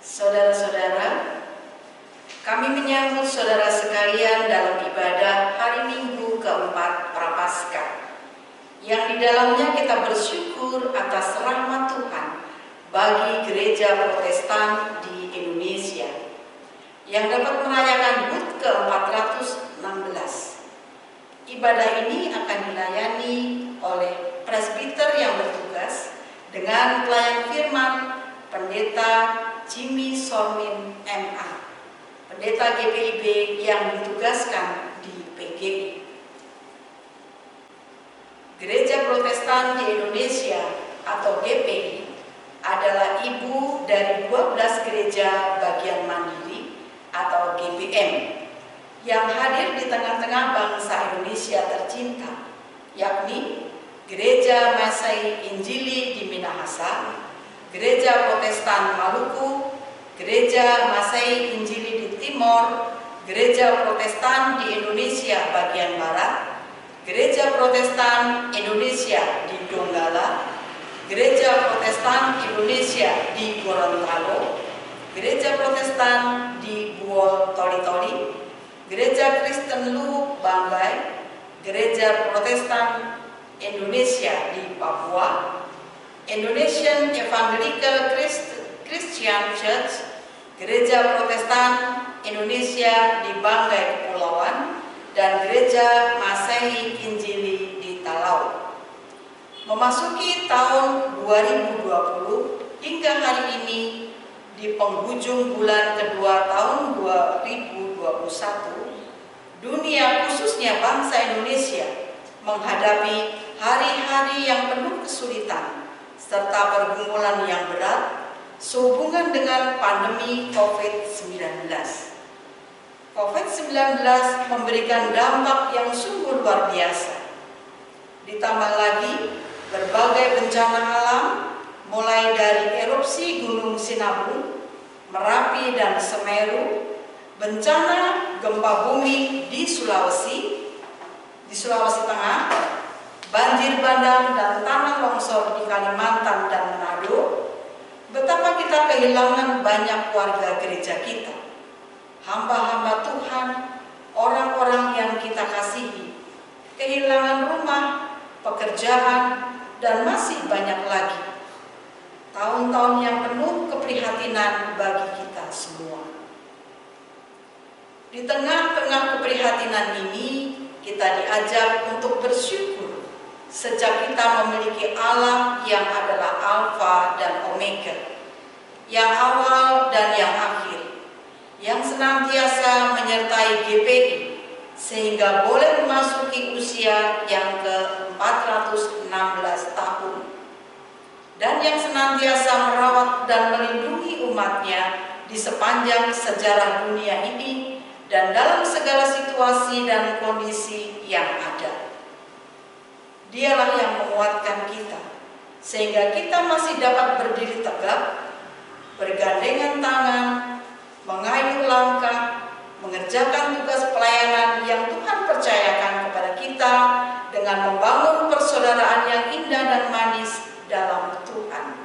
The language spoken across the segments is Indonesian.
Saudara-saudara, kami menyambut saudara sekalian dalam ibadah hari Minggu keempat Prapaskah, yang di dalamnya kita bersyukur atas rahmat Tuhan bagi gereja Protestan di Indonesia yang dapat merayakan HUT ke-416. Ibadah ini akan dilayani oleh presbiter yang bertugas dengan pelayan firman Pendeta Jimmy Sormin MA, Pendeta GPIB yang ditugaskan di PGI. Gereja Protestan di Indonesia atau GPI adalah ibu dari 12 gereja bagian mandiri atau GBM yang hadir di tengah-tengah bangsa Indonesia tercinta, yakni Gereja Masai Injili di Minahasa, Gereja Protestan Maluku, Gereja Masai Injili di Timor, Gereja Protestan di Indonesia bagian Barat, Gereja Protestan Indonesia di Donggala, Gereja Protestan Indonesia di Gorontalo, Gereja Protestan di Buol Toli-Toli, Gereja Kristen Lu Banggai, Gereja Protestan Indonesia di Papua, Indonesian Evangelical Christian Church, Gereja Protestan Indonesia di Banggai Kepulauan, dan Gereja Masai Injili di Talau. Memasuki tahun 2020 hingga hari ini, di penghujung bulan kedua tahun 2021, dunia khususnya bangsa Indonesia menghadapi hari-hari yang penuh kesulitan serta pergumulan yang berat sehubungan dengan pandemi COVID-19. COVID-19 memberikan dampak yang sungguh luar biasa. Ditambah lagi berbagai bencana alam, mulai dari erupsi Gunung Sinabung, Merapi, dan Semeru, bencana gempa bumi di Sulawesi Tengah, banjir bandang dan tanah longsor di Kalimantan dan Manado. Betapa kita kehilangan banyak warga gereja kita, hamba-hamba Tuhan, orang-orang yang kita kasihi, kehilangan rumah, pekerjaan, dan masih banyak lagi. Tahun-tahun yang penuh keprihatinan bagi kita semua. Di tengah-tengah keprihatinan ini, kita diajak untuk bersyukur sejak kita memiliki Allah yang adalah Alfa dan Omega, yang awal dan yang akhir, yang senantiasa menyertai GPI sehingga boleh memasuki usia yang ke-416 tahun, dan yang senantiasa merawat dan melindungi umatnya di sepanjang sejarah dunia ini dan dalam segala situasi dan kondisi yang ada. Dialah yang menguatkan kita, sehingga kita masih dapat berdiri tegak, bergandengan tangan, mengayuh langkah, mengerjakan tugas pelayanan yang Tuhan percayakan kepada kita dengan membangun persaudaraan yang indah dan manis dalam Tuhan.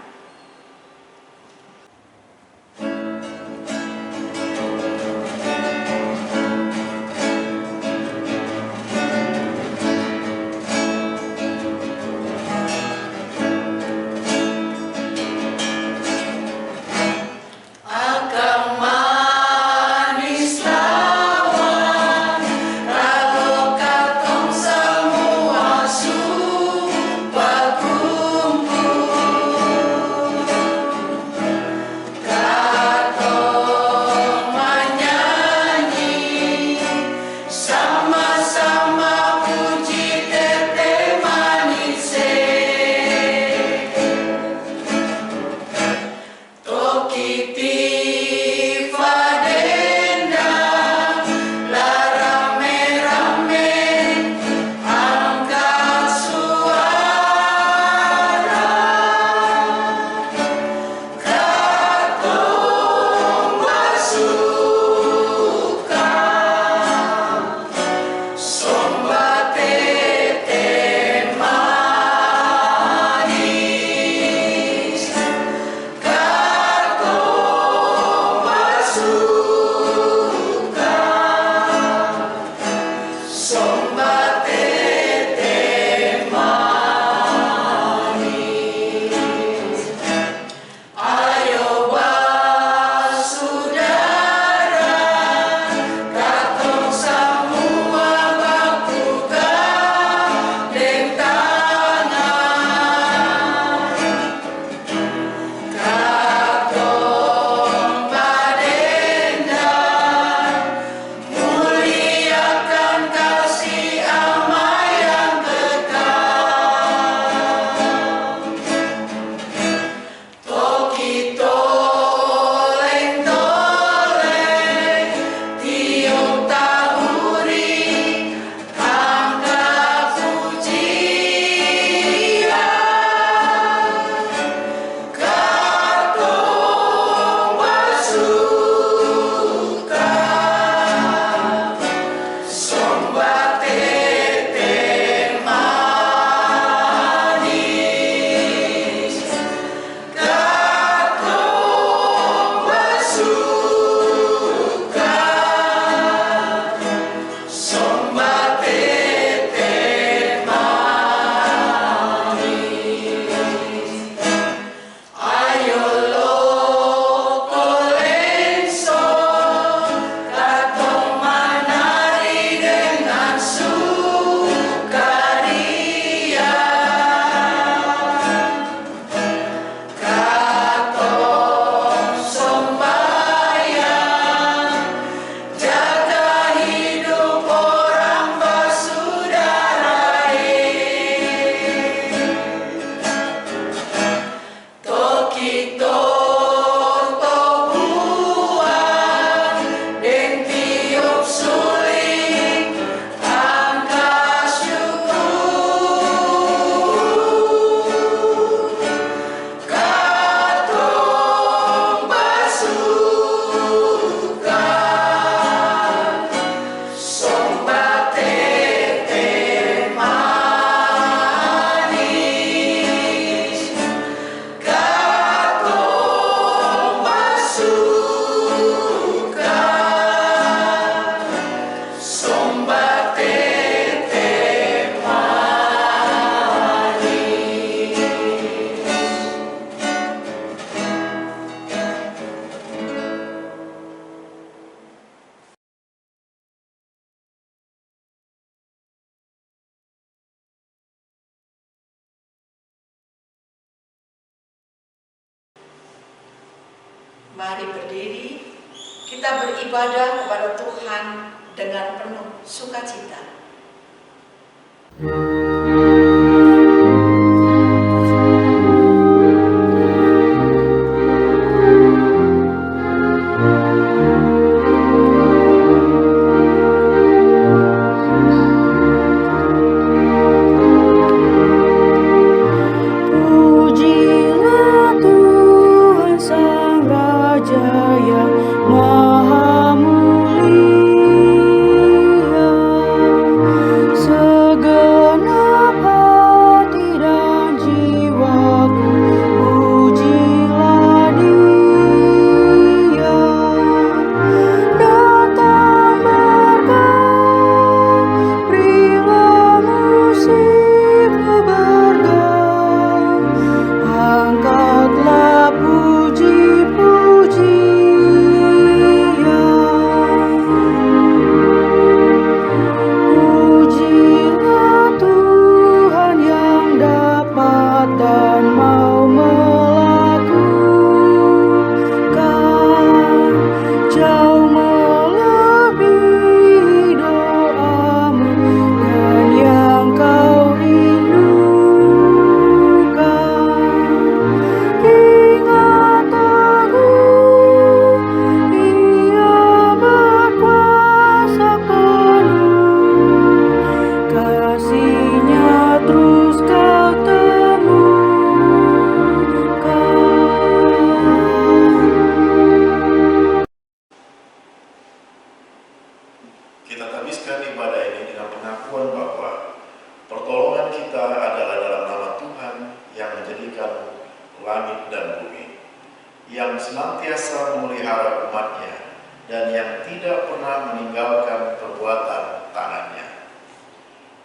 Semua sumpah kumpul Mari berdiri, kita beribadah kepada Tuhan dengan penuh sukacita.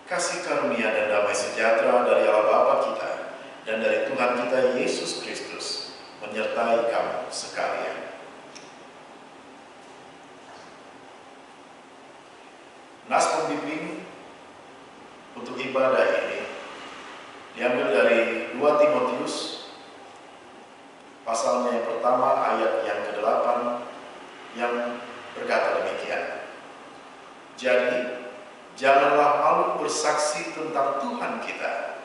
Kasih karunia dan damai sejahtera dari Allah Bapa kita dan dari Tuhan kita Yesus Kristus menyertai kamu sekalian. Nas pembimbing untuk ibadah ini diambil dari 2 Timotius pasalnya yang pertama ayat yang ke-8 yang berkata demikian. Jadi janganlah malu bersaksi tentang Tuhan kita,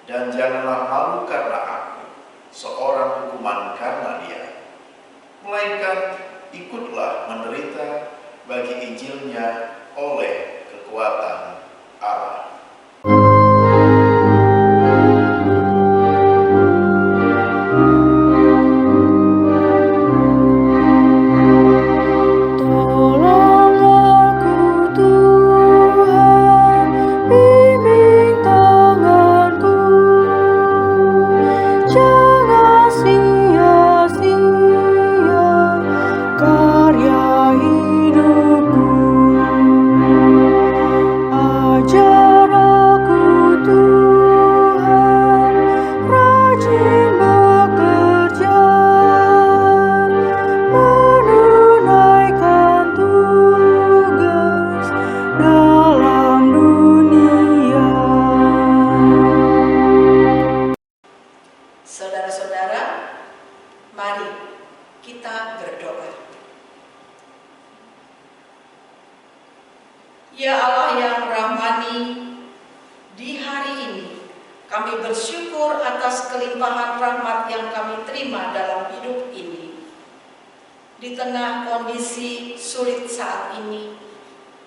dan janganlah malu karena aku, seorang hukuman karena Dia. Melainkan ikutlah menderita bagi Injilnya oleh kekuatan Allah. Ya Allah yang rahmani, di hari ini kami bersyukur atas kelimpahan rahmat yang kami terima dalam hidup ini. Di tengah kondisi sulit saat ini,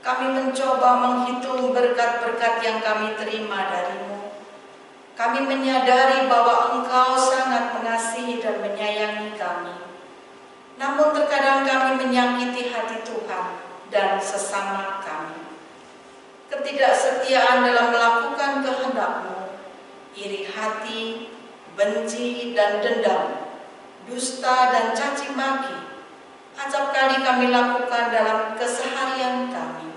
kami mencoba menghitung berkat-berkat yang kami terima dari-Mu. Kami menyadari bahwa Engkau sangat mengasihi dan menyayangi kami. Namun terkadang kami menyakiti hati Tuhan dan sesama kami. Ketidaksetiaan dalam melakukan kehendak-Mu, iri hati, benci dan dendam, dusta dan caci maki, acap kali kami lakukan dalam keseharian kami.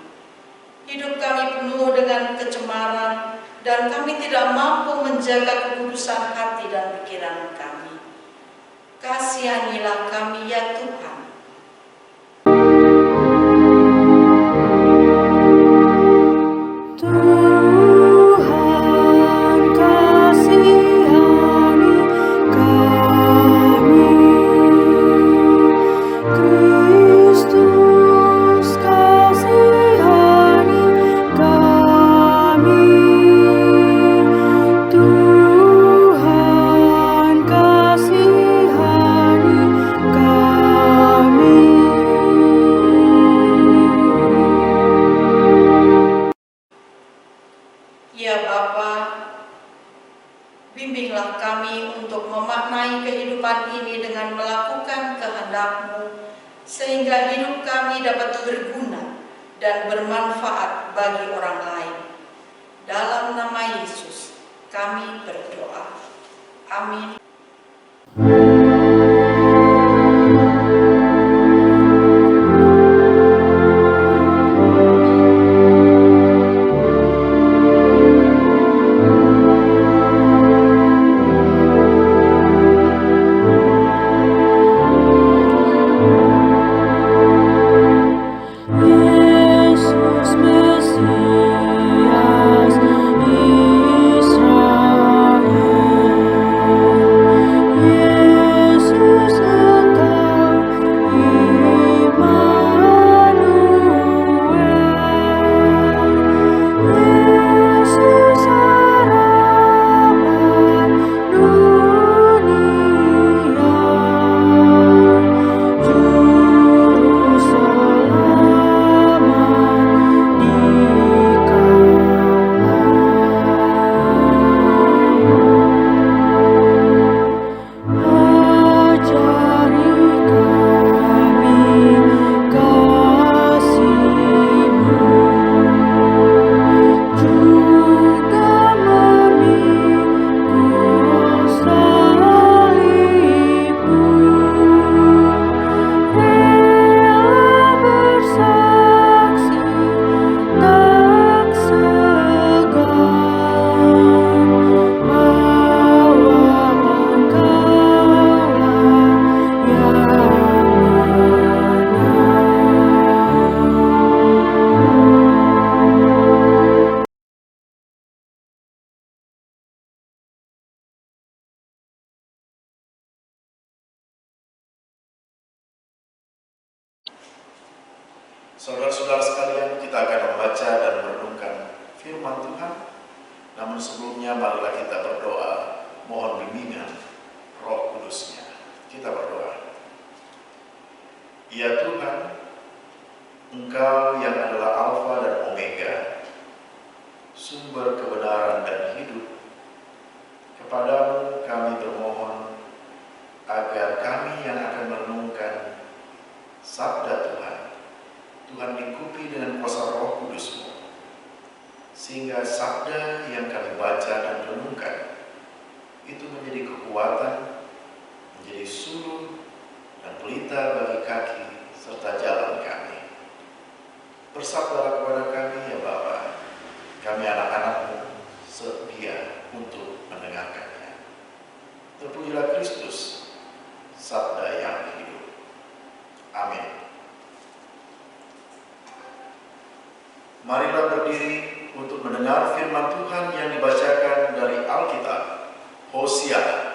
Hidup kami penuh dengan kecemaran dan kami tidak mampu menjaga kekudusan hati dan pikiran kami. Kasihanilah kami ya Tuhan. Bimbinglah kami untuk memaknai kehidupan ini dengan melakukan kehendak-Mu, sehingga hidup kami dapat berguna dan bermanfaat bagi orang lain. Dalam nama Yesus, kami berdoa. Amin. Saudara-saudara sekalian, kita akan membaca dan merenungkan firman Tuhan. Namun sebelumnya marilah kita berdoa, mohon bimbingan Roh Kudus-Nya. Kita berdoa. Ya Tuhan, Engkau yang adalah Alfa dan Omega, sumber kebenaran dan hidup. Kepadamu kami bermohon agar kami yang akan merenungkan sabda Tuhan diikuti dengan kuasa Roh Kudus-Mu, sehingga sabda yang kami baca dan renungkan itu menjadi kekuatan, menjadi sulur dan pelita bagi kaki serta jalan kami. Bersabdalah kepada kami ya Bapa, kami anak-anak-Mu sedia untuk mendengarkannya. Terpujilah Kristus, sabda yang hidup. Amin. Marilah berdiri untuk mendengar firman Tuhan yang dibacakan dari Alkitab. Hosea.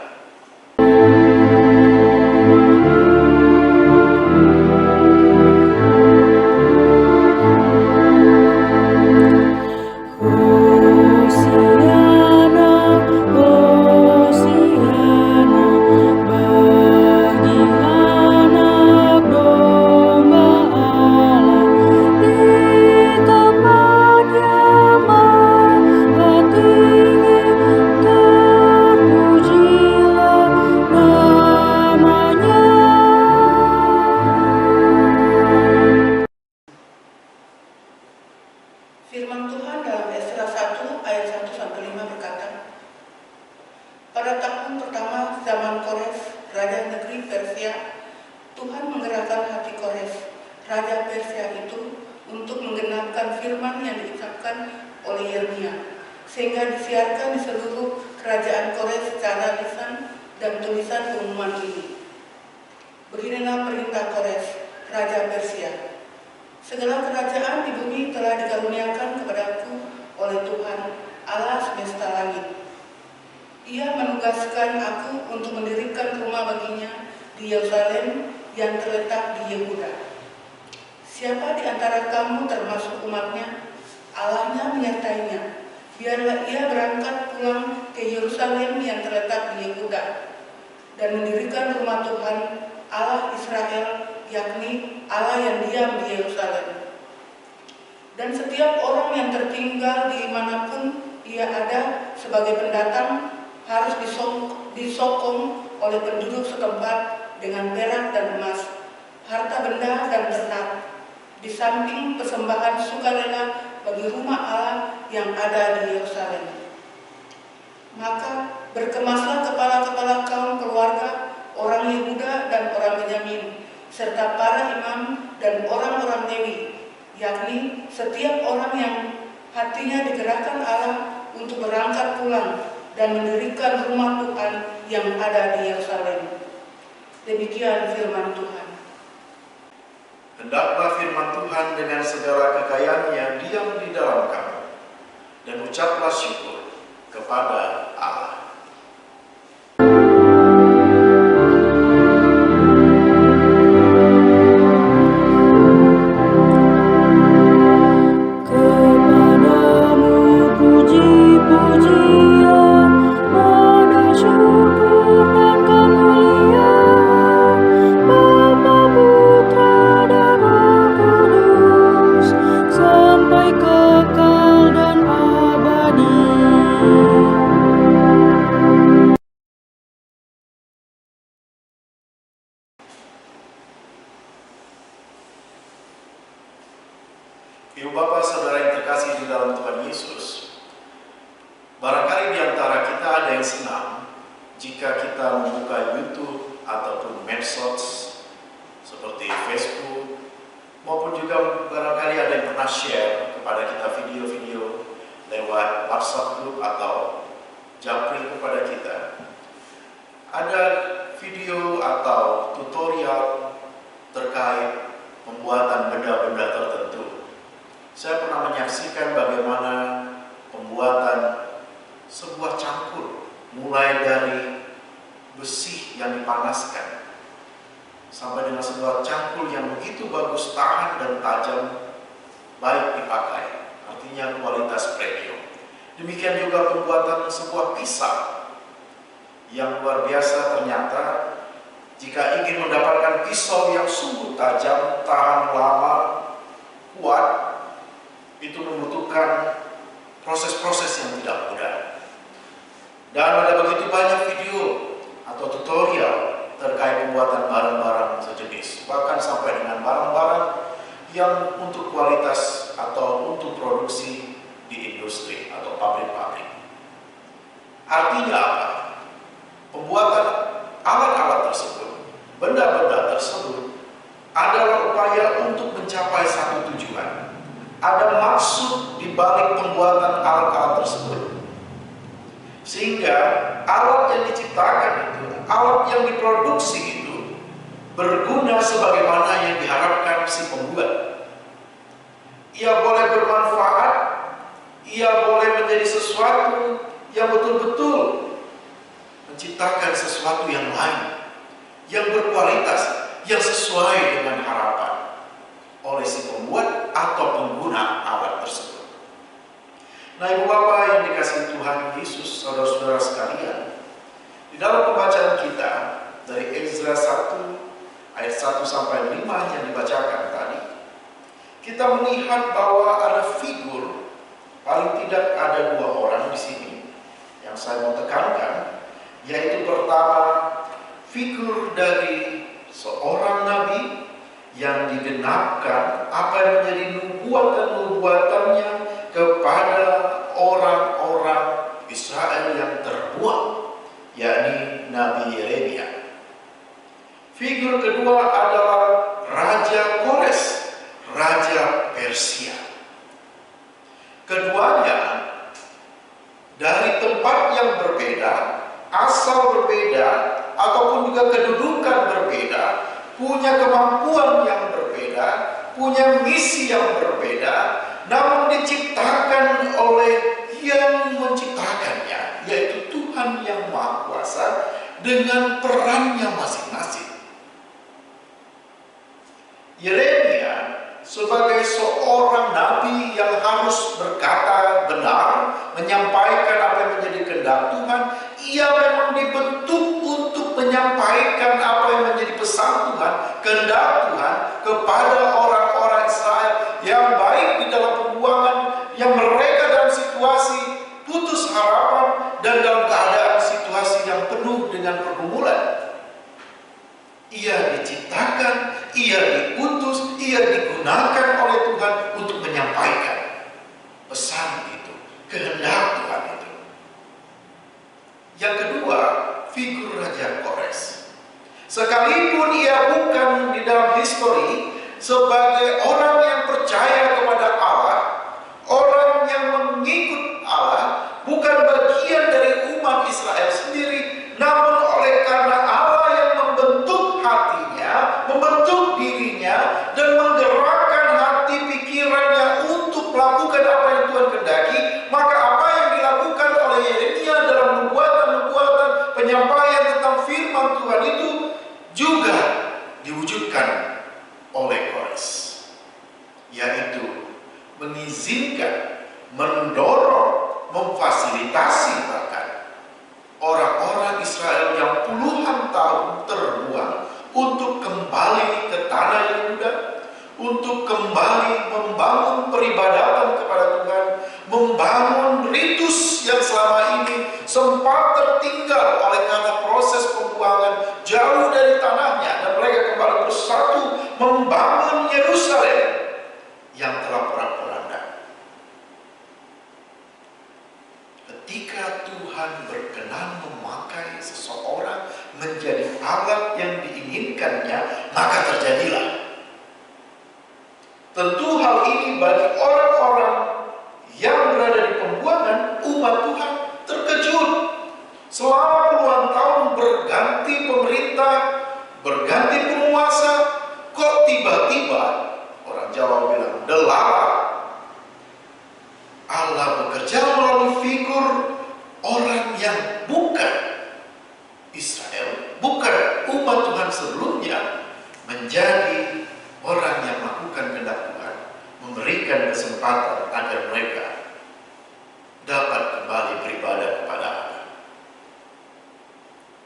Firman Tuhan dalam Esra 1 ayat 1-5 berkata, pada tahun pertama zaman Kores, raja negeri Persia, Tuhan menggerakkan hati Kores, raja Persia itu, untuk menggenapkan firman yang diucapkan oleh Yeremia, sehingga disiarkan di seluruh kerajaan Kores secara lisan dan tulisan pengumuman ini. Beginilah perintah Kores, raja Persia. Segala kerajaan di bumi telah dikaruniakan kepadaku oleh Tuhan, Allah semesta langit. Ia menugaskan aku untuk mendirikan rumah baginya di Yerusalem yang terletak di Yehuda. Siapa di antara kamu termasuk umatnya, Allahnya menyertainya. Biarlah ia berangkat pulang ke Yerusalem yang terletak di Yehuda dan mendirikan rumah Tuhan, Allah Israel, yakni Allah yang diam di Yerusalem. Dan setiap orang yang tertinggal di manapun ia ada sebagai pendatang, harus disokong oleh penduduk setempat dengan perak dan emas, harta benda dan ternak, di samping persembahan sukarela bagi rumah Allah yang ada di Yerusalem. Maka berkemaslah kepala-kepala kaum keluarga, orang Yehuda dan orang Benyamin, serta para imam dan orang-orang Lewi, yakni setiap orang yang hatinya digerakkan Allah untuk berangkat pulang dan mendirikan rumah Tuhan yang ada di Yerusalem. Demikian firman Tuhan. Hendaklah firman Tuhan dengan segala kekayaannya diam di dalam kamu, dan ucaplah syukur kepada Allah. Ibu bapak saudara yang terkasih di dalam Tuhan Yesus, barangkali di antara kita ada yang senang jika kita membuka YouTube ataupun medsos seperti Facebook, maupun juga barangkali ada yang pernah share kepada kita video-video lewat WhatsApp group atau japri kepada kita. Ada video atau tutorial terkait pembuatan benda-benda tertentu. Saya pernah menyaksikan bagaimana pembuatan sebuah cangkul, mulai dari besi yang dipanaskan sampai dengan sebuah cangkul yang begitu bagus, tahan dan tajam, baik dipakai, artinya kualitas premium. Demikian juga pembuatan sebuah pisau yang luar biasa. Ternyata jika ingin mendapatkan pisau yang sungguh tajam, tahan lama, kuat, itu membutuhkan proses-proses yang tidak mudah. Dan ada begitu banyak video atau tutorial terkait pembuatan barang-barang sejenis, bahkan sampai dengan barang-barang yang untuk kualitas atau untuk produksi di industri atau pabrik-pabrik. Artinya apa? Pembuatan alat-alat tersebut, benda-benda tersebut adalah upaya untuk mencapai satu tujuan. Ada maksud di balik pembuatan alat-alat tersebut, sehingga alat yang diciptakan itu, alat yang diproduksi itu berguna sebagaimana yang diharapkan si pembuat. Ia boleh bermanfaat, ia boleh menjadi sesuatu yang betul-betul menciptakan sesuatu yang lain, yang berkualitas, yang sesuai dengan harapan oleh si pembuat atau pengguna alat tersebut. Nah, ibu bapak yang dikasihi Tuhan Yesus, saudara-saudara sekalian, di dalam pembacaan kita dari Ezra 1 ayat 1 sampai 5 yang dibacakan tadi, kita melihat bahwa ada figur, paling tidak ada dua orang di sini yang saya mau tekankan, yaitu pertama, figur dari seorang nabi yang digenapkan apa yang menjadi nubuatan-nubuatannya kepada orang-orang Israel yang terbuang, yakni Nabi Yeremia. Figur kedua adalah Raja Kores, Raja Persia. Keduanya dari tempat yang berbeda, asal berbeda, ataupun juga kedudukan berbeda, punya kemampuan yang berbeda, punya misi yang berbeda, namun diciptakan oleh yang menciptakannya, yaitu Tuhan yang Maha Kuasa dengan perannya masing-masing. Yeremia sebagai seorang nabi yang harus berkata benar, menyampaikan apa yang menjadi kehendak Tuhan, ia memang dibentuk untuk menyampaikan apa yang menjadi pesan Tuhan, kehendak Tuhan kepada orang-orang Israel yang baik di dalam pembuangan, yang mereka dalam situasi putus harapan dan dalam keadaan situasi dipercayakan, ia diutus, ia digunakan oleh Tuhan untuk menyampaikan pesan itu, kehendak Tuhan itu. Yang kedua, figur Raja Kores. Sekalipun ia bukan di dalam histori sebagai orang yang percaya kepada Allah, orang yang mengikut Allah, bukan bagian dari umat Israel sendiri, namun oleh karena Allah yang membentuk hatinya, membentuk dirinya, dan menggerakkan hati pikirannya untuk melakukan apa yang Tuhan kehendaki, maka apa yang dilakukan oleh Yeremia dalam nubuatan-nubuatan penyampaian tentang firman Tuhan itu juga diwujudkan oleh Kores, yaitu mengizinkan, mendorong, memfasilitasi bahkan orang-orang Israel yang puluhan tahun terbuang untuk kembali ke tanah Yehuda, untuk kembali membangun peribadatan kepada Tuhan, membangun ritus yang selama ini sempat tertinggal oleh karena proses pembuangan jauh dari tanahnya, dan mereka kembali bersatu membangun Yerusalem yang telah porak-poranda. Ketika Tuhan berkenan memakai seseorang menjadi alat yang diinginkannya, maka terjadilah. Tentu hal ini bagi orang-orang yang berada di pembuangan, umat Tuhan terkejut. Selama puluhan tahun berganti pemerintah, berganti penguasa, kok tiba-tiba, orang Jawa bilang delala, Allah bekerja melalui figur orang yang bukan Israel, bukan umat Tuhan sebelumnya, menjadi orang yang melakukan kehendak Tuhan, memberikan kesempatan agar mereka dapat kembali beribadah kepada Allah.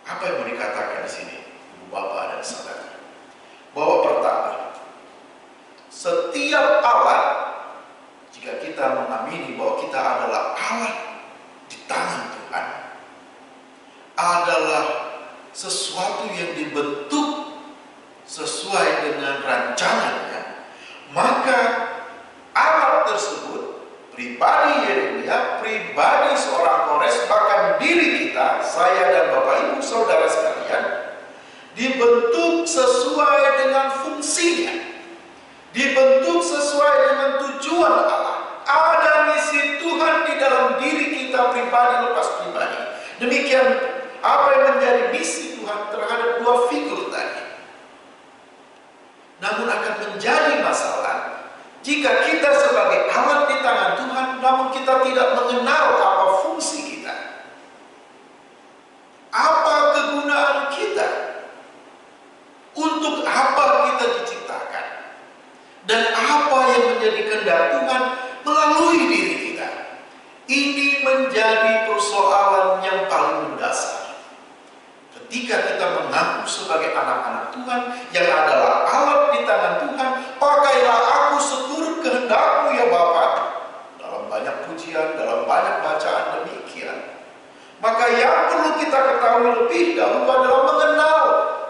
Apa yang mau dikatakan di sini, Ibu Bapak dan Saudara? Bahwa pertama, setiap alat, jika kita mengamini bahwa kita adalah alat di tangan Tuhan, adalah sesuatu yang dibentuk sesuai dengan rancangannya, maka alat tersebut, pribadi Yeremia, pribadi seorang Kores, bahkan diri kita, saya dan Bapak Ibu Saudara sekalian, dibentuk sesuai dengan fungsinya, dibentuk sesuai dengan tujuan Allah. Ada misi Tuhan di dalam diri kita pribadi lepas pribadi. Demikian apa yang menjadi misi Tuhan terhadap dua figur tadi. Namun akan menjadi masalah jika kita sebagai alat di tangan Tuhan, namun kita tidak mengenal apa fungsi kita, apa kegunaan kita, untuk apa kita diciptakan, dan apa yang menjadi kehendak Tuhan melalui diri kita. Ini menjadi persoalan yang paling mendasar. Ketika kita mengaku sebagai anak-anak Tuhan yang adalah alat di tangan Tuhan, pakailah aku seturut kehendak-Mu ya Bapa. Dalam banyak pujian, dalam banyak bacaan demikian. Maka yang perlu kita ketahui lebih dahulu adalah mengenal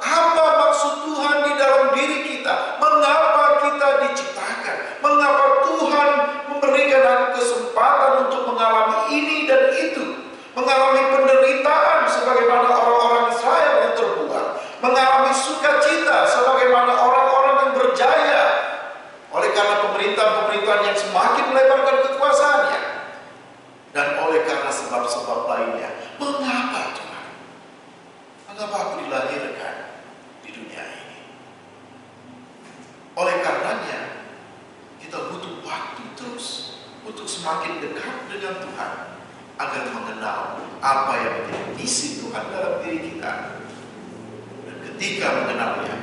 apa maksud Tuhan di dalam diri kita. Mengapa kita diciptakan? Mengapa Tuhan memberikan aku kesempatan untuk mengalami ini dan itu? Mengalami penderitaan sebagaimana orang-orang Israel yang terbuang, mengalami sukacita sebagaimana orang-orang yang berjaya oleh karena pemerintahan-pemerintahan yang semakin melebarkan kekuasaannya, dan oleh karena sebab-sebab lainnya. Mengapa Tuhan? Mengapa aku dilahirkan di dunia ini? Oleh karenanya kita butuh waktu terus untuk semakin dekat dengan Tuhan, agar mengenal apa yang menjadi misi Tuhan dalam diri kita. Dan ketika mengenalnya,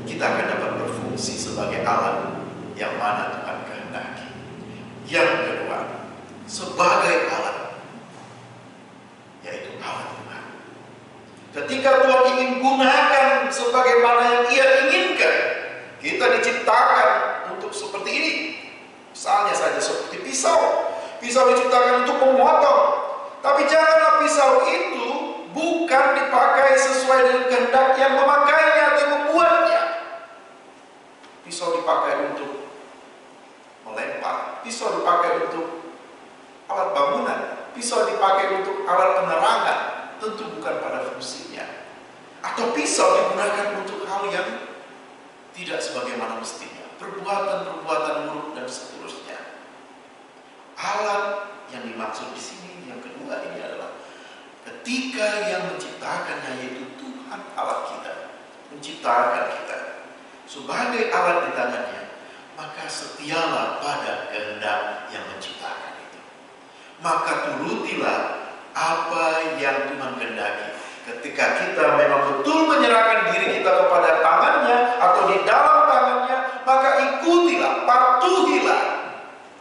kita akan dapat berfungsi sebagai alat yang mana Tuhan kehendaki. Yang kedua, sebagai alat, yaitu alat Tuhan. Ketika Tuhan ingin gunakan sebagaimana yang Ia inginkan, kita diciptakan untuk seperti ini. Misalnya saja seperti pisau. Pisau diciptakan untuk memotong. Tapi janganlah pisau itu bukan dipakai sesuai dengan kehendak yang memakainya atau membuatnya. dipakai untuk melempar, pisau dipakai untuk alat bangunan, pisau dipakai untuk alat penerangan, tentu bukan pada fungsinya. Atau pisau digunakan untuk hal yang tidak sebagaimana mestinya, perbuatan-perbuatan buruk dan seterusnya. Alat yang dimaksud di sini yang kedua ini adalah ketika yang menciptakannya, yaitu Tuhan Allah kita, menciptakan kita sebagai alat di tangannya, maka setialah pada kehendak yang menciptakan itu. Maka turutilah apa yang Tuhan kehendaki. Ketika kita memang betul menyerahkan diri kita kepada tangannya atau di dalam tangannya, maka ikutilah, patuhilah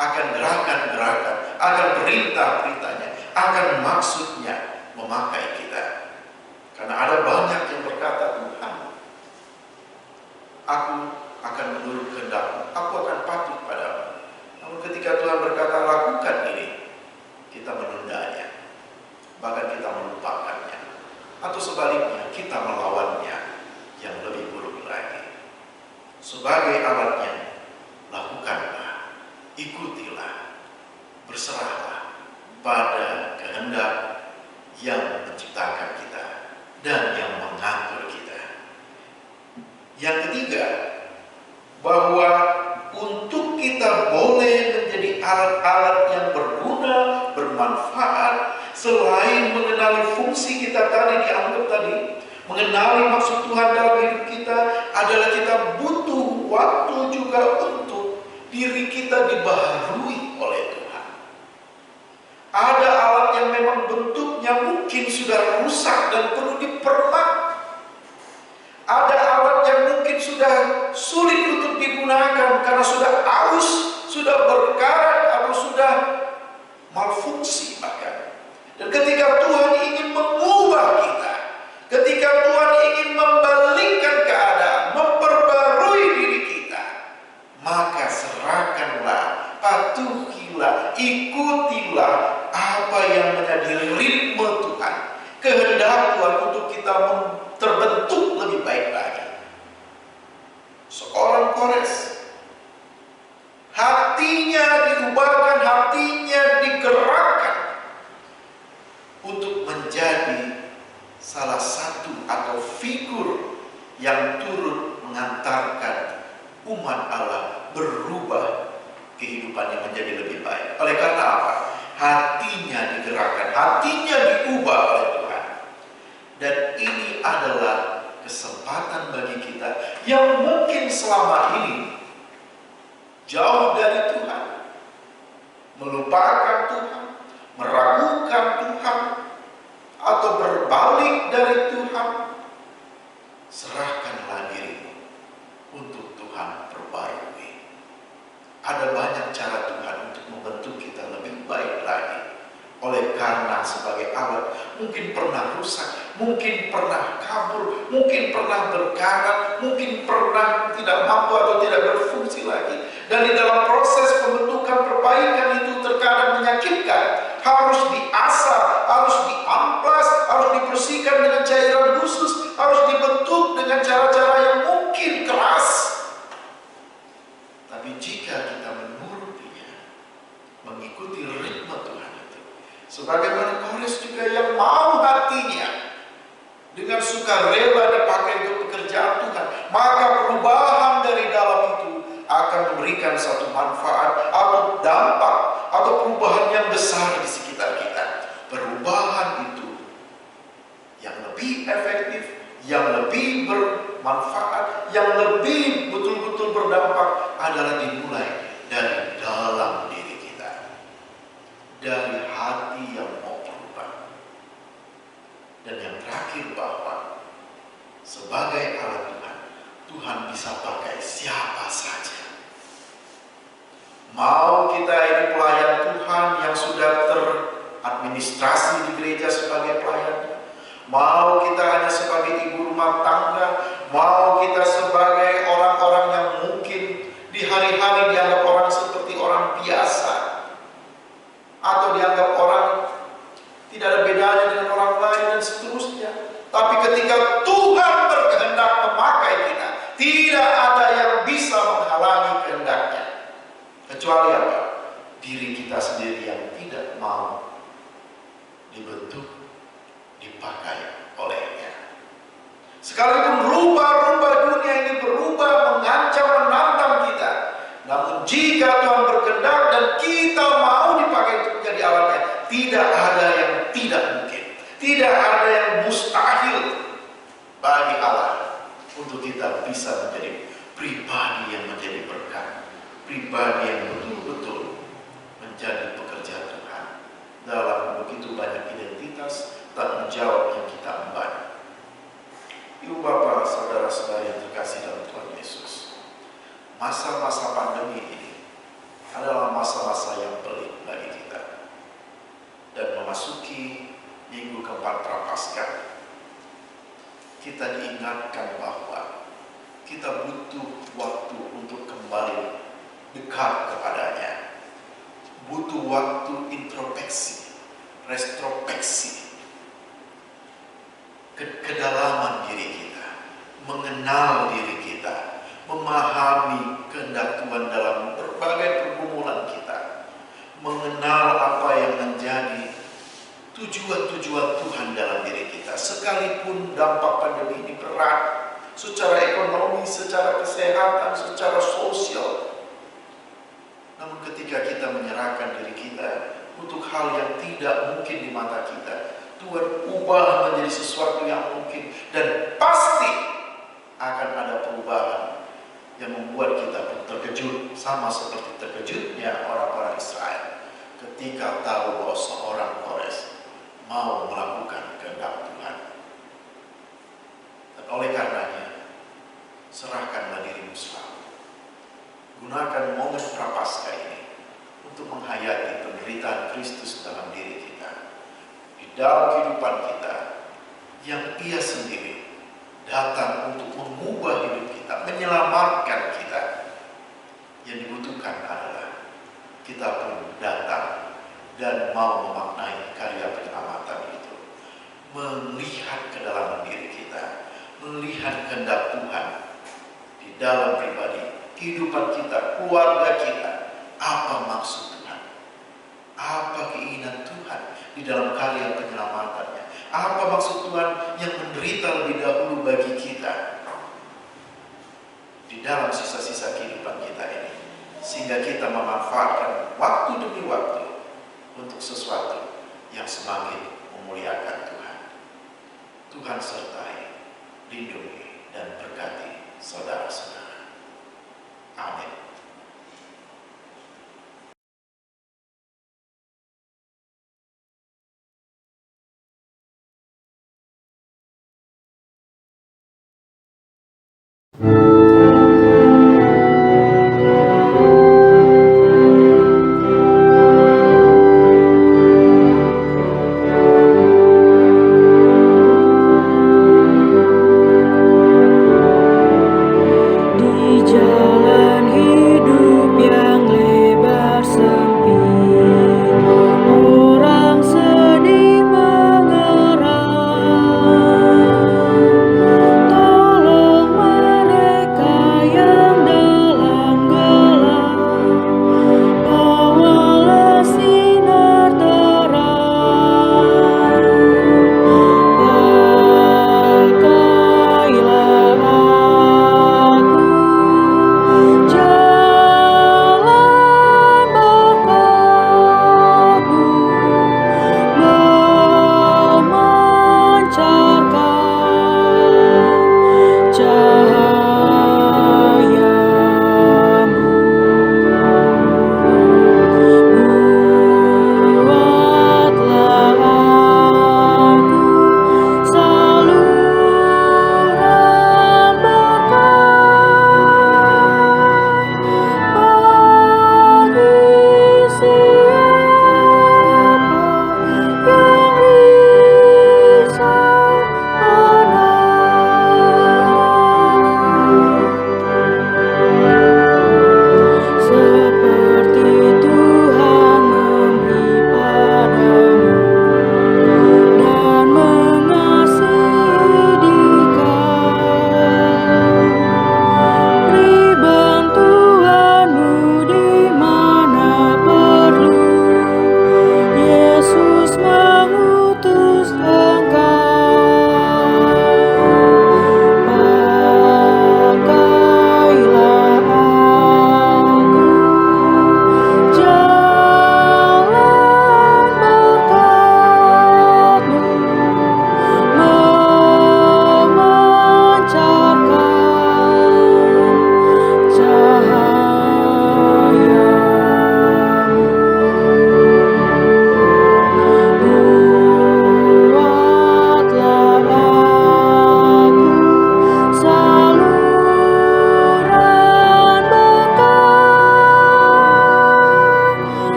akan gerakan-gerakan, akan perintah-perintahnya, akan maksudnya memakai kita. Karena ada banyak yang berkata, Tuhan, aku akan menurut kehendak-Mu, aku akan patuh padamu. Namun ketika Tuhan berkata, lakukan ini, kita menundanya, bahkan kita melupakannya, atau sebaliknya kita melawannya yang lebih buruk lagi. Sebagai alatnya, lakukanlah, ikutilah, berserahlah pada kehendak yang menciptakan kita dan yang mengatur kita. Yang ketiga, bahwa untuk kita boleh menjadi alat-alat yang berguna, bermanfaat, selain mengenali fungsi kita tadi, dianggap tadi, mengenali maksud Tuhan dalam hidup kita, adalah kita butuh waktu juga untuk diri kita dibaharui oleh Tuhan. Ada alat yang memang bentuknya mungkin sudah rusak dan perlu dipermak. Ada alat yang mungkin sudah sulit untuk digunakan karena sudah aus, sudah berkarat, atau sudah malfungsi bahkan. Dan ketika Tuhan ingin mengubah kita, ketika Tuhan ingin membalikkan keadaan, memperbarui diri kita, maka serahkanlah, patuhilah, ikutilah apa yang menjadi ritme Tuhan, kehendak Tuhan untuk kita terbentuk lebih baik lagi. Seorang Kores, hatinya diubahkan, hatinya digerakkan untuk menjadi salah satu atau figur yang turut mengantarkan umat Allah berubah kehidupannya menjadi lebih baik. Oleh karena apa? Hatinya digerakkan, hatinya diubah oleh Tuhan. Dan ini adalah kesempatan bagi kita yang mungkin selama ini jauh dari Tuhan, melupakan Tuhan, meragukan Tuhan, atau berbalik dari Tuhan. Serahkanlah dirimu untuk Tuhan perbarui. Ada banyak cara Tuhan untuk membentuk kita lebih baik lagi. Oleh karena sebagai alat mungkin pernah rusak, mungkin pernah kabur, mungkin pernah berkarat, mungkin pernah tidak mampu atau tidak berfungsi lagi. Dan di dalam proses pembentukan perbaikan itu terkadang menyakitkan. Harus diasah, harus diamplas, harus dibersihkan dengan cairan khusus, harus dibentuk dengan cara-cara yang mungkin keras. Tapi jika kita menurutinya, mengikuti ritme Tuhan itu, sebagaimana Kores juga yang mau hatinya dengan sukarela dipakai untuk pekerjaan Tuhan, maka perubahan dari dalam itu akan memberikan satu manfaat atau dampak atau perubahan yang besar di sekitar kita. Perubahan itu yang lebih efektif, yang lebih bermanfaat, yang lebih betul-betul berdampak adalah dimulai dari dalam diri kita, dari hati yang mau berubah. Dan yang terakhir, bahwa sebagai alat Tuhan, Tuhan bisa pakai siapa saja. Mau kita ini pelayan Tuhan yang sudah teradministrasi di gereja sebagai pelayan, mau kita hanya sebagai ibu rumah tangga, mau kita sebagai orang-orang yang mungkin di hari-hari dianggap orang seperti orang biasa, atau dianggap orang tidak ada bedanya dengan orang lain dan seterusnya. Tapi ketika Tuhan berkehendak memakai kita, tidak ada yang bisa menghalangi Kecuali apa? Diri kita sendiri yang tidak mau dibentuk, dipakai olehnya. Sekalipun rubah-rubah dunia ini berubah, mengancam, menantang kita, namun jika Tuhan berkehendak dan kita mau dipakai untuk menjadi alatnya, tidak ada yang tidak mungkin, tidak ada yang mustahil bagi Allah untuk kita bisa menjadi pribadi yang menjadi berkat, pribadi yang betul-betul menjadi pekerja Tuhan dalam begitu banyak identitas tanggung jawab yang kita emban. Ibu bapak, saudara-saudara yang terkasih dalam Tuhan Yesus, masa-masa pandemi ini adalah masa-masa yang pelik bagi kita. Dan memasuki minggu keempat Prapaskah, kita diingatkan bahwa kita butuh waktu untuk kembali dekat kepadanya. Butuh waktu introspeksi, retrospeksi, kedalaman diri kita, mengenal diri kita, memahami kehendak Tuhan dalam berbagai pergumulan kita, mengenal apa yang menjadi tujuan-tujuan Tuhan dalam diri kita. Sekalipun dampak pandemi ini berat, secara ekonomi, secara kesehatan, secara sosial, namun ketika kita menyerahkan diri kita untuk hal yang tidak mungkin di mata kita, Tuhan ubah menjadi sesuatu yang mungkin, dan pasti akan ada perubahan yang membuat kita pun terkejut, sama seperti terkejutnya orang-orang Israel ketika tahu bahwa seorang Kores mau melakukan kehendak Tuhan. Dan oleh karenanya, serahkanlah dirimu selalu. Gunakan momen Prapaskah ini untuk menghayati penderitaan Kristus dalam diri kita, di dalam kehidupan kita, yang Ia sendiri datang untuk mengubah hidup kita, menyelamatkan kita. Yang dibutuhkan adalah kita pun datang dan mau memaknai karya penyelamatan itu, melihat ke dalam diri kita, melihat kehendak Tuhan di dalam pribadi, kehidupan kita, keluarga kita. Apa maksud Tuhan? Apa keinginan Tuhan di dalam karya penyelamatannya? Apa maksud Tuhan yang menderita lebih dahulu bagi kita di dalam sisa-sisa kehidupan kita ini, sehingga kita memanfaatkan waktu demi waktu untuk sesuatu yang semakin memuliakan Tuhan. Tuhan sertai, lindungi, dan berkati saudara-saudara. Amin. Di jalan hidup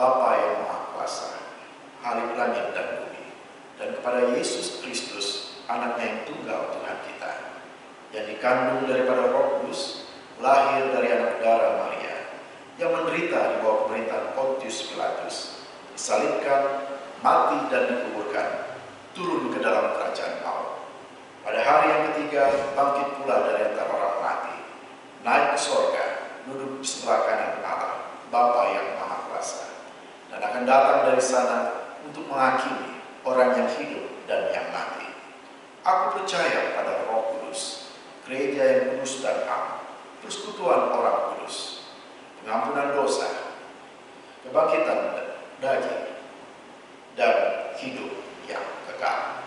Bapa yang Maha Kuasa, Khalik langit dan bumi, dan kepada Yesus Kristus, anaknya yang tunggal Tuhan kita, yang dikandung daripada Roh Kudus, lahir dari anak darah Maria, yang menderita di bawah pemerintahan Pontius Pilatus, disalibkan, mati dan dikuburkan, turun ke dalam kerajaan Allah. Pada hari yang ketiga, bangkit pula dari antara orang mati, naik ke sorga, duduk di sebelah kanan Allah, Bapa yang Maha Kuasa, dan akan datang dari sana untuk menghakimi orang yang hidup dan yang mati. Aku percaya pada Roh Kudus, gereja yang kudus dan am, persekutuan orang kudus, pengampunan dosa, kebangkitan daging, dan hidup yang kekal.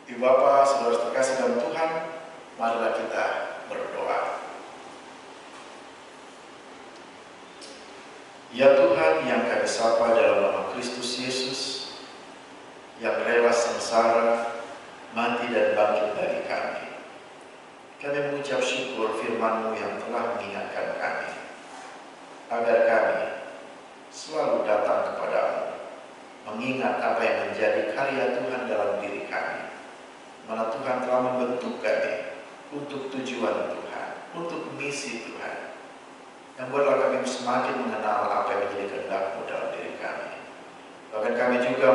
Ibu Bapa, saudara terkasih dalam Tuhan, marilah kita berdoa. Ya Tuhan yang kami sapa dalam nama Kristus Yesus, yang rela sengsara, mati dan bangkit dari kami. Kami mengucap syukur firman-Mu yang telah mengingatkan kami, agar kami selalu datang kepadamu, mengingat apa yang menjadi karya Tuhan dalam diri kami, mana Tuhan telah membentuk kami untuk tujuan Tuhan, untuk misi Tuhan, yang buatlah kami semakin mengenal apa yang menjadi kehendak-Mu dalam diri kami. Bahkan kami juga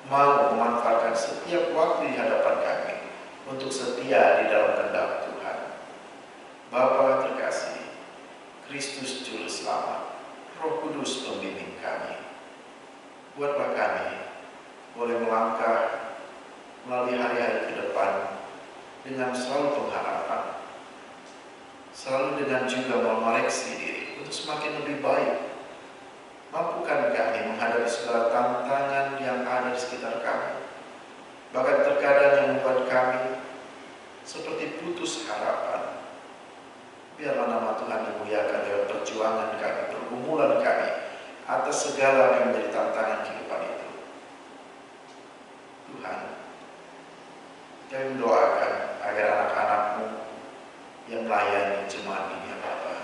mau memanfaatkan setiap waktu di hadapan kami untuk setia di dalam kehendak Tuhan. Bapa terkasih, Kristus Juru Selamat, Roh Kudus pembimbing kami, buatlah kami boleh melangkah melalui hari-hari ke depan dengan selalu pengharapan, selalu dengan juga memeriksa diri untuk semakin lebih baik. Mampukan kami menghadapi segala tantangan yang ada di sekitar kami, bahkan terkadang yang membuat kami seperti putus harapan. Biarlah nama Tuhan dimuliakan lewat perjuangan kami, pergumulan kami, atas segala yang menjadi tantangan kehidupan itu. Tuhan, kami mendoakan agar anak-anak-Mu yang melayani jemaat ini, ya Bapa,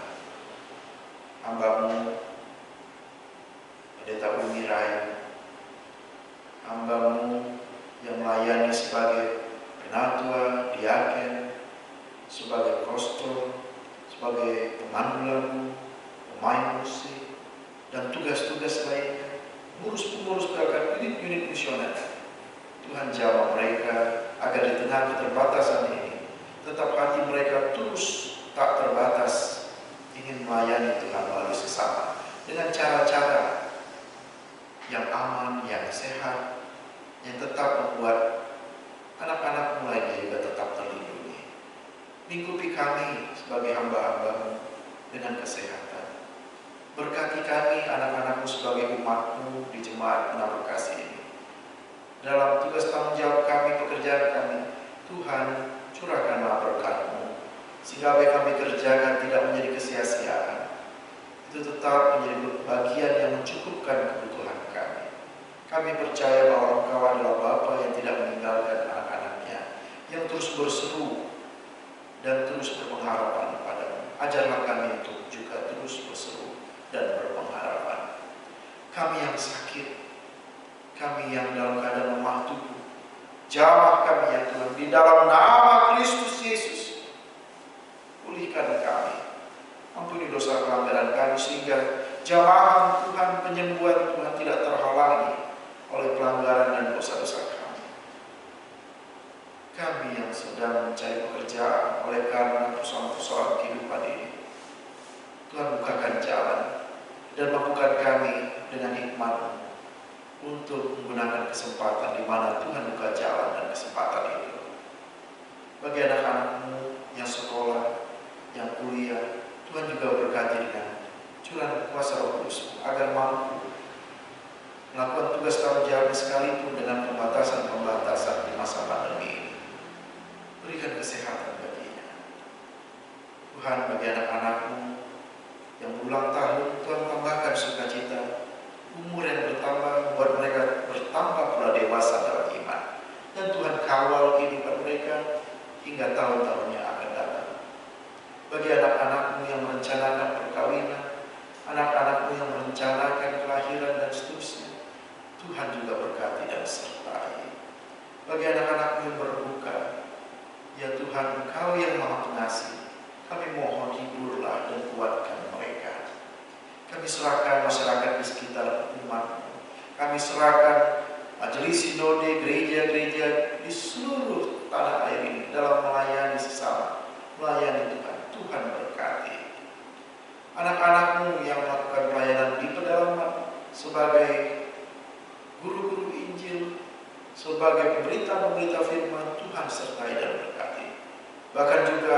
hamba-Mu Pendeta Umi Rai, hamba-Mu yang melayani sebagai penatua, diaken, sebagai kostum, sebagai pemandu lagu, pemain musik, dan tugas-tugas lainnya, pengurus-pengurus bahkan unit-unit misioner. Tuhan jamah mereka agar di tengah keterbatasan ini, tetap hati mereka terus tak terbatas ingin melayani Tuhan melalui sesama dengan cara-cara yang aman, yang sehat, yang tetap membuat anak-anak mulai juga tetap terlindungi. Lingkupi kami sebagai hamba-hamba-Mu dengan kesehatan. Berkati kami anak-anak-Mu sebagai umat-Mu di jemaat penabuh kasih ini. Dalam tugas tanggung jawab kami, pekerjaan kami, Tuhan curahkanlah berkat-Mu, sehingga apa yang kami kerjakan tidak menjadi kesia-siaan. Itu tetap menjadi bagian yang mencukupkan kebutuhan kami. Kami percaya bahwa Engkau adalah Bapa yang tidak meninggalkan anak-anaknya, yang terus berseru dan terus berpengharapan kepada-Mu. Ajarlah kami untuk juga terus berseru dan berpengharapan. Kami yang sakit, kami yang dalam keadaan lemah tubuh, jamah kami ya Tuhan, di dalam nama Kristus Yesus, pulihkan kami. Ampuni dosa pelanggaran kami, sehingga jamahan Tuhan, penyembuhan Tuhan tidak terhalangi oleh pelanggaran dan dosa-dosa kami. Kami yang sedang mencari pekerjaan oleh karena persoalan-persoalan kehidupan ini, Tuhan bukakan jalan dan mampukan kami dengan hikmat-Mu untuk menggunakan kesempatan di mana Tuhan buka jalan dan kesempatan itu. Bagi anak-anak-Mu yang sekolah, yang kuliah, Tuhan juga berkati dengan curahan kuasa Roh Kudus agar mampu melakukan tugas tanggung jawab sekalipun dengan pembatasan-pembatasan di masa pandemi ini. Berikan kesehatan baginya. Tuhan, bagi anak-anak-Mu yang berulang tahun, Tuhan tambahkan sukacita. Umur yang bertambah membuat mereka bertambah pula dewasa dalam iman. Dan Tuhan kawal kehidupan mereka hingga tahun-tahun yang akan datang. Bagi anak-anakmu yang merencanakan perkawinan, anak-anakmu yang merencanakan kelahiran dan seterusnya, Tuhan juga berkati dan sertai. Bagi anak-anakmu yang berduka, ya Tuhan, Engkau yang Maha Pengasih, kami mohon hiburlah dan kuatkan mereka. Kami serahkan masyarakat di sekitar umat-Mu. Kami serahkan majelis sinode, gereja-gereja di seluruh tanah air ini dalam melayani sesama, melayani Tuhan. Tuhan berkati. Anak-anak-Mu yang melakukan pelayanan di pedalaman sebagai guru-guru Injil, sebagai pemberita-pemberita firman, Tuhan sertai dan berkati. Bahkan juga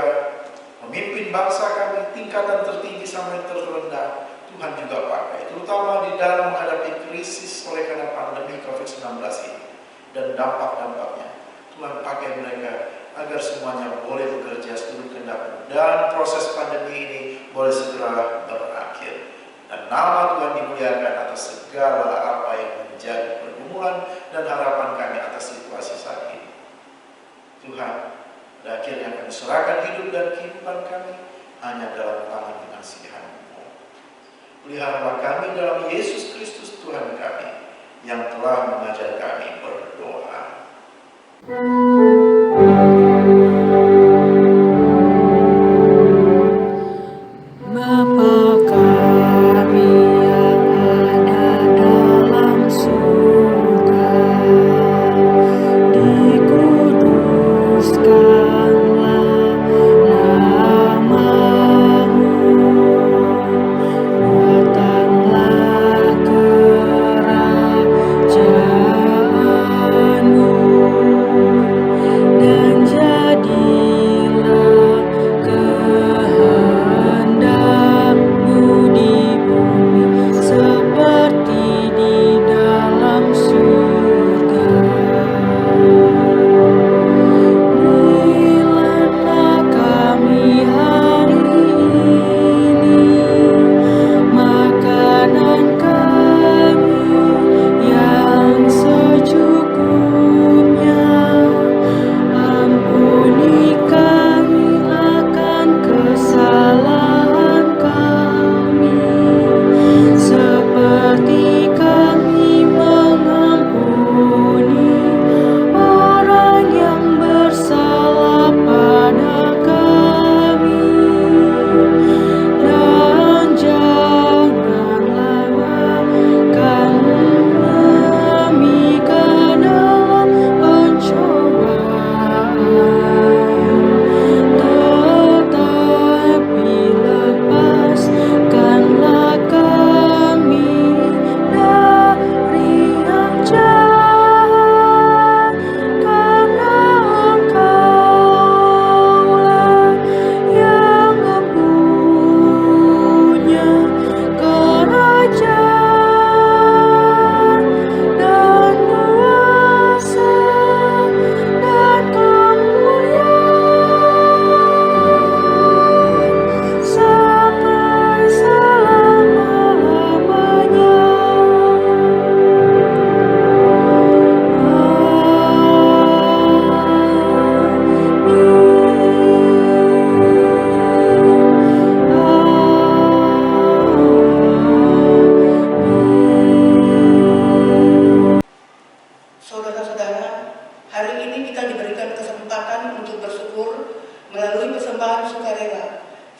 memimpin bangsa kami tingkatan tertinggi sampai terendah, Tuhan juga pakai, terutama di dalam menghadapi krisis oleh karena pandemi COVID-19 ini dan dampak-dampaknya. Tuhan pakai mereka agar semuanya boleh bekerja seturut kehendak-Mu dan proses pandemi ini boleh segera berakhir. Dan nama Tuhan dimuliakan atas segala apa yang menjadi pergumulan dan harapan kami atas situasi saat ini. Tuhan, pada akhirnya kami serahkan hidup dan kehidupan kami hanya dalam tangan pengasihan-Mu. Peliharalah kami dalam Yesus Kristus Tuhan kami yang telah mengajar kami berdoa.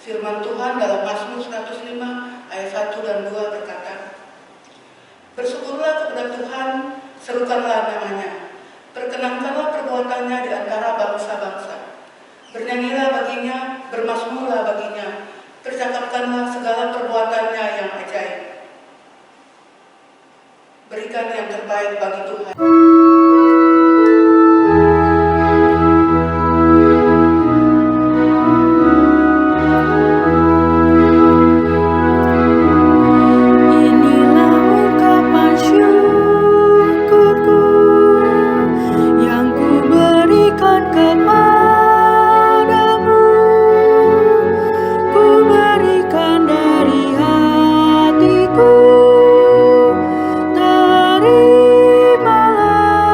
Firman Tuhan dalam Mazmur 105 ayat 1 dan 2 berkata, "Bersyukurlah kepada Tuhan, serukanlah namanya, perkenankanlah perbuatannya di antara bangsa-bangsa. Bernyanyilah baginya, bermazmurlah baginya, percakapkanlah segala perbuatannya yang ajaib. Berikan yang terbaik bagi Tuhan." Terimalah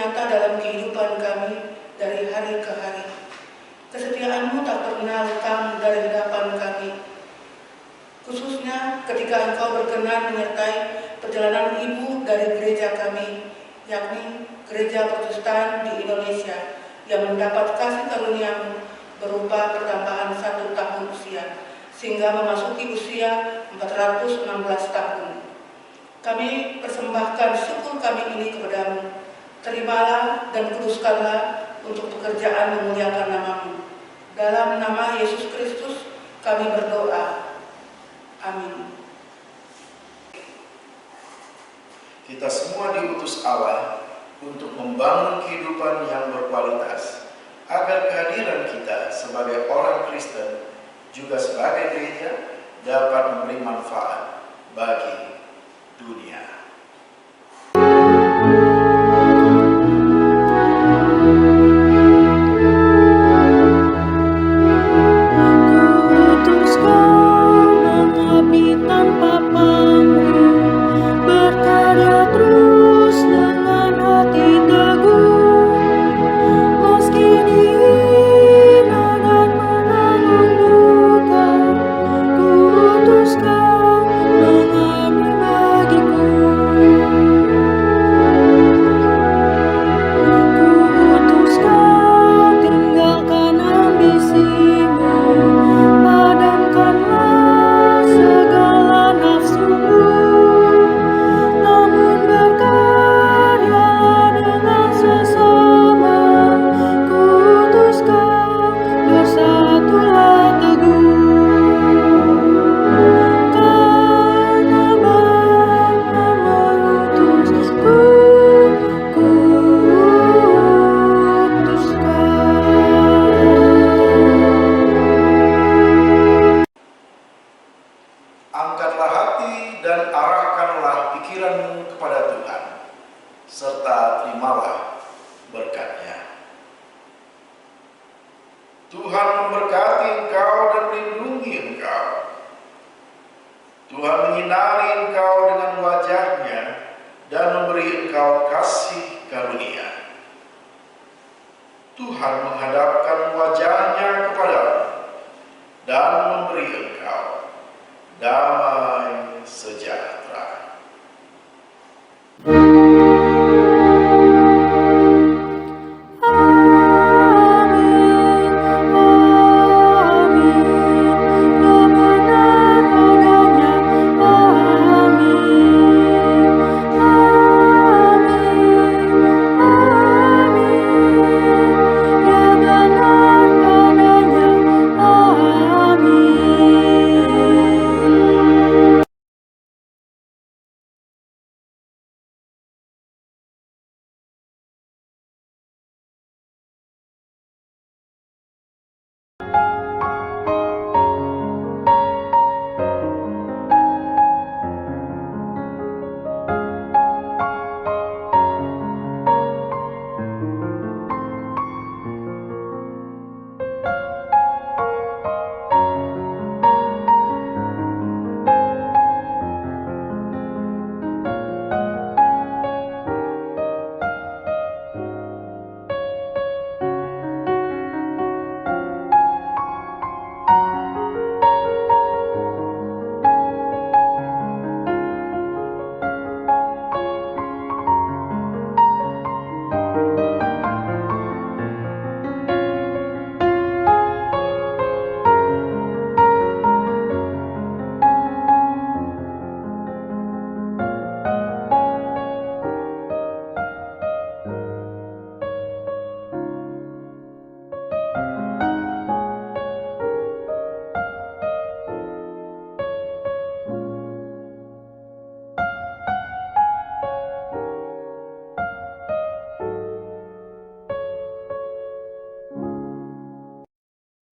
nyata dalam kehidupan kami dari hari ke hari. Kesetiaan-Mu tak pernah lekang dari hadapan kami, khususnya ketika Engkau berkenan menyertai perjalanan ibu dari gereja kami, yakni Gereja Protestan di Indonesia, yang mendapat kasih karunia-Mu berupa pertambahan 1 tahun usia, sehingga memasuki usia 416 tahun. Kami persembahkan syukur kami ini kepada-Mu. Terimalah dan kuduskanlah untuk pekerjaan memuliakan nama-Mu. Dalam nama Yesus Kristus kami berdoa. Amin. Kita semua diutus Allah untuk membangun kehidupan yang berkualitas, agar kehadiran kita sebagai orang Kristen juga sebagai gereja dapat memberi manfaat bagi dunia. Angkatlah hati dan arahkanlah pikiranmu kepada Tuhan, serta terimalah berkat-Nya. Tuhan memberkati engkau dan melindungi engkau. Tuhan menyinari engkau dengan wajah-Nya dan memberi engkau kasih karunia. Tuhan menghadap